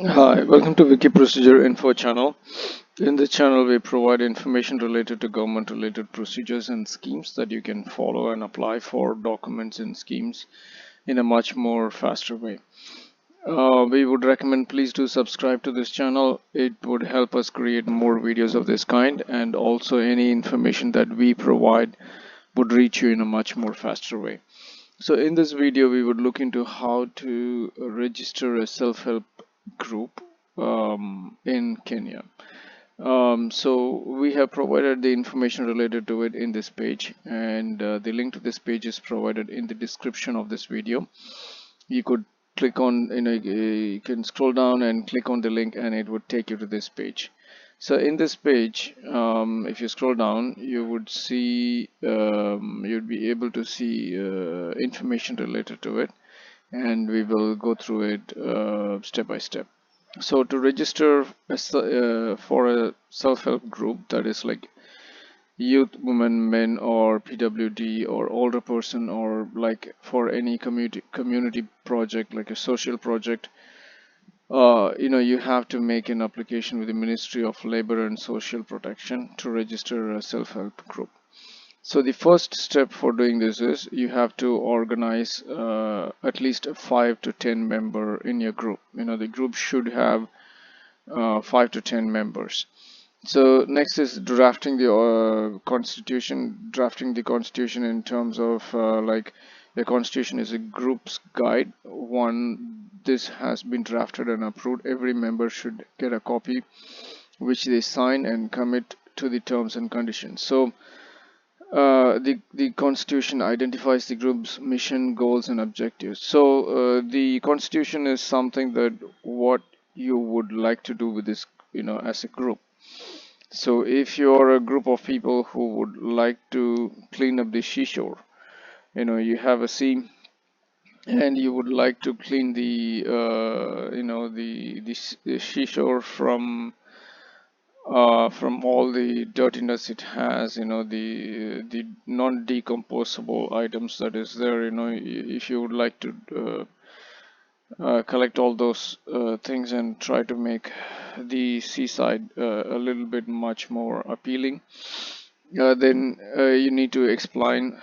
Hi, welcome to Wiki Procedure Info channel. In this channel, we provide information related to government-related procedures and schemes that you can follow and apply for documents and schemes in a much more faster way. We would recommend please do subscribe to this channel. It would help us create more videos of this kind, and also any information that we provide would reach you in a much more faster way. So in this video, we would look into how to register a self-help group in Kenya. So we have provided the information related to it in this page, and the link to this page is provided in the description of this video. You could click on, you can scroll down and click on the link, and it would take you to this page. So in this page, if you scroll down, you would see, you'd be able to see information related to it, and we will go through it step by step. So to register for a self-help group, that is like youth, women, men, or PWD, or older person, or like for any community project, like a social project, you have to make an application with the Ministry of Labor and Social Protection to register a self-help group. So the first step for doing this is you have to organize at least a 5 to 10 member in your group. The group should have 5 to 10 members. So next is drafting the constitution. Drafting the constitution in terms of like the constitution is a group's guide. One, this has been drafted and approved. Every member should get a copy, which they sign and commit to the terms and conditions. So the constitution identifies the group's mission, goals, and objectives. So the constitution is something that what you would like to do with this, as a group. So if you're a group of people who would like to clean up the seashore, you have a sea and you would like to clean the the seashore from all the dirtiness it has, the non-decomposable items that is there. If you would like to collect all those things and try to make the seaside a little bit much more appealing, then you need to explain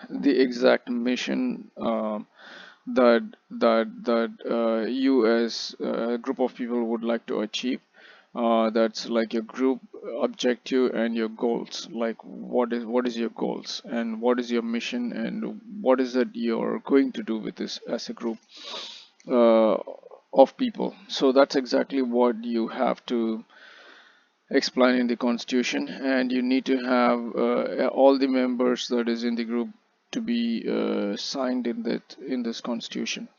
the exact mission that you as a group of people would like to achieve. That's like your group objective and your goals. Like what is your goals and what is your mission and what is it you're going to do with this as a group uh, of people. So that's exactly what you have to explain in the constitution, and you need to have all the members that is in the group to be signed in this constitution.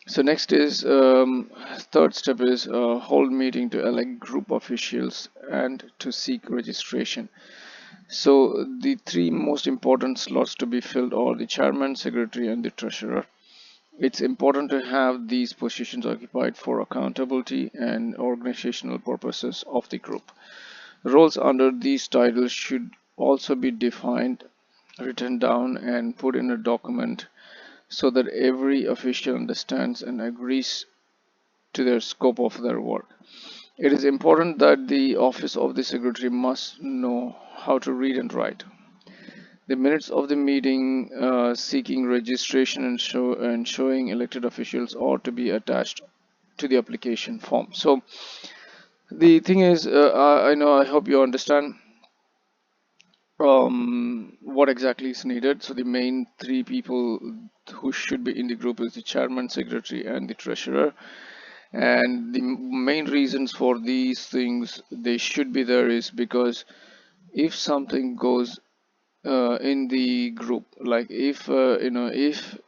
So next is third step is hold meeting to elect group officials and to seek registration. So the three most important slots to be filled are the chairman, secretary, and the treasurer. It's important to have these positions occupied for accountability and organizational purposes of the group. Roles under these titles should also be defined, written down, and put in a document so that every official understands and agrees to their scope of their work. It is important that the office of the secretary must know how to read and write. The minutes of the meeting seeking registration and showing elected officials ought to be attached to the application form. So the thing is, I hope you understand what exactly is needed. So the main three people who should be in the group is the chairman, secretary, and the treasurer. And the main reasons for these things they should be there is because if something goes in the group, like if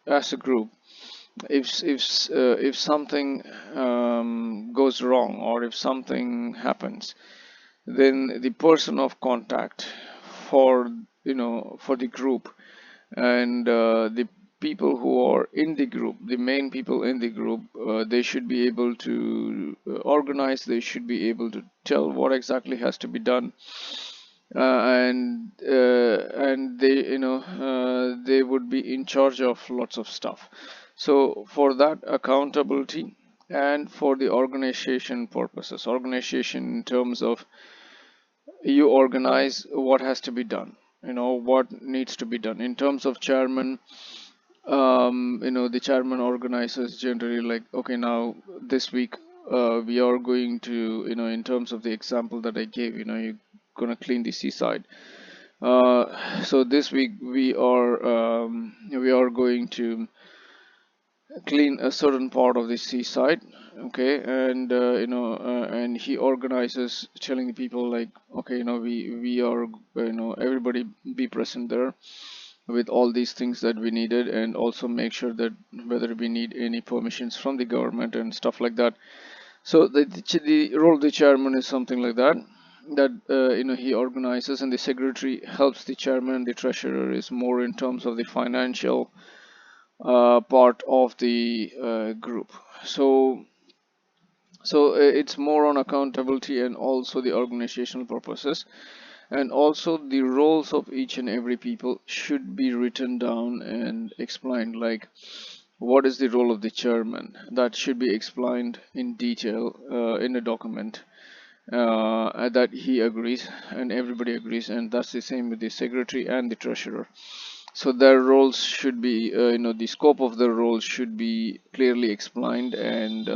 as a group, if something goes wrong or if something happens, then the person of contact for for the group and the people who are in the group, the main people in the group, they should be able to organize, they should be able to tell what exactly has to be done, and they would be in charge of lots of stuff. So for that accountability and for the organization purposes. Organization in terms of you organize what has to be done, what needs to be done. In terms of chairman, the chairman organizes generally, like, okay, now this week we are going to, in terms of the example that I gave, you're gonna clean the seaside. So this week we are going to clean a certain part of the seaside. Okay, and he organizes, telling the people, like, okay, we are, everybody be present there with all these things that we needed, and also make sure that whether we need any permissions from the government and stuff like that. So the role of the chairman is something like that, he organizes, and the secretary helps the chairman, and the treasurer is more in terms of the financial part of the group. So it's more on accountability and also the organizational purposes, and also the roles of each and every people should be written down and explained, like what is the role of the chairman, that should be explained in detail in a document that he agrees and everybody agrees, and that's the same with the secretary and the treasurer. So their roles should be, the scope of their roles should be clearly explained, and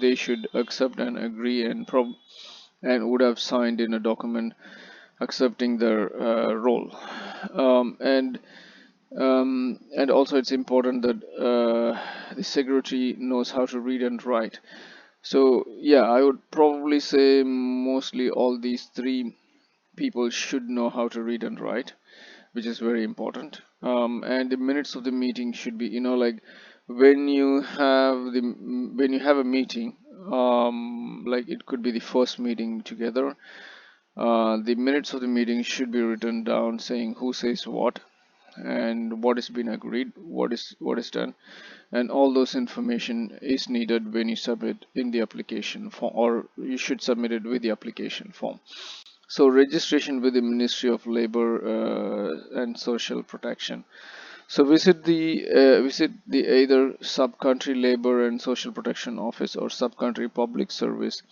they should accept and agree, and would have signed in a document accepting their role. And also it's important that the secretary knows how to read and write. So yeah, I would probably say mostly all these three people should know how to read and write, which is very important. And the minutes of the meeting should be, like when you have a meeting, like it could be the first meeting together. The minutes of the meeting should be written down, saying who says what and what has been agreed, what is done, and all those information is needed when you submit in the application form, or you should submit it with the application form. So registration with the Ministry of Labor and Social Protection. So visit the either sub-country Labor and Social Protection Office, or sub-country Public Service,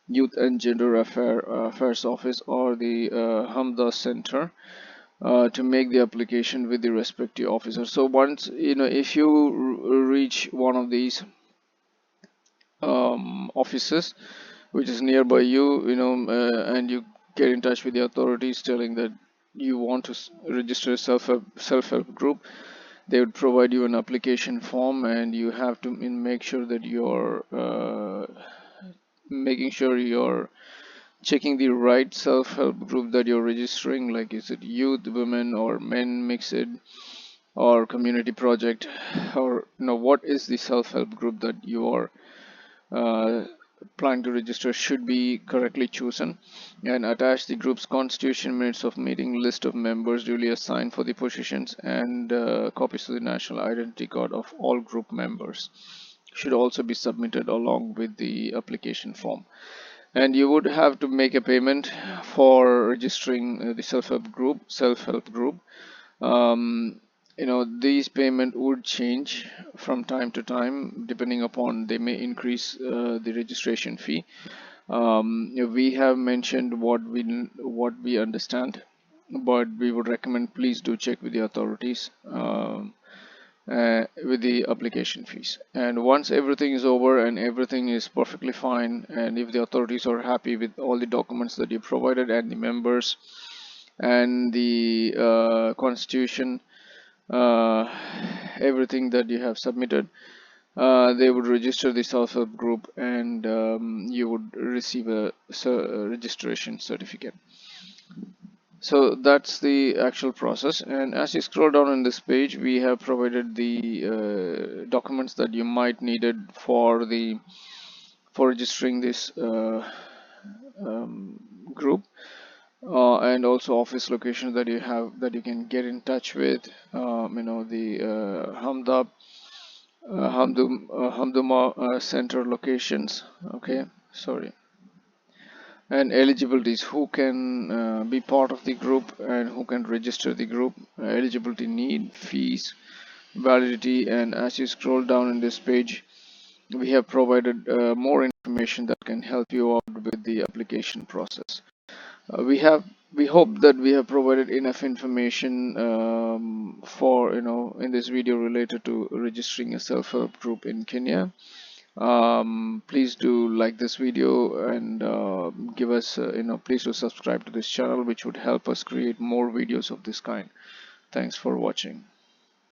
Youth and Gender Affairs Office, or the Hamda Center to make the application with the respective officer. So once, if you reach one of these offices which is nearby you, and you get in touch with the authorities telling that you want to register a self-help group, they would provide you an application form, and you have to make sure that you're making sure you're checking the right self-help group that you're registering, like is it youth, women, or men mixed, or community project, or what is the self-help group that you are uh, planning to register, should be correctly chosen, and attach the group's constitution, minutes of meeting, list of members duly assigned for the positions, and copies of the national identity card of all group members should also be submitted along with the application form. And you would have to make a payment for registering the self-help group. These payment would change from time to time, depending upon, they may increase the registration fee. We have mentioned what we understand, but we would recommend, please do check with the authorities with the application fees. And once everything is over and everything is perfectly fine, and if the authorities are happy with all the documents that you provided, and the members, and the constitution, uh, everything that you have submitted, they would register the self-help group, and you would receive a registration certificate. So that's the actual process. And as you scroll down on this page, we have provided the documents that you might needed for registering this group, and also office locations that you have, that you can get in touch with, the Hamduma center locations. Okay, sorry. And eligibilities, who can be part of the group and who can register the group, eligibility, need, fees, validity. And as you scroll down in this page, we have provided more information that can help you out with the application process. We hope that we have provided enough information for in this video related to registering a self-help group in Kenya. Please do like this video and give us please do subscribe to this channel, which would help us create more videos of this kind. Thanks for watching.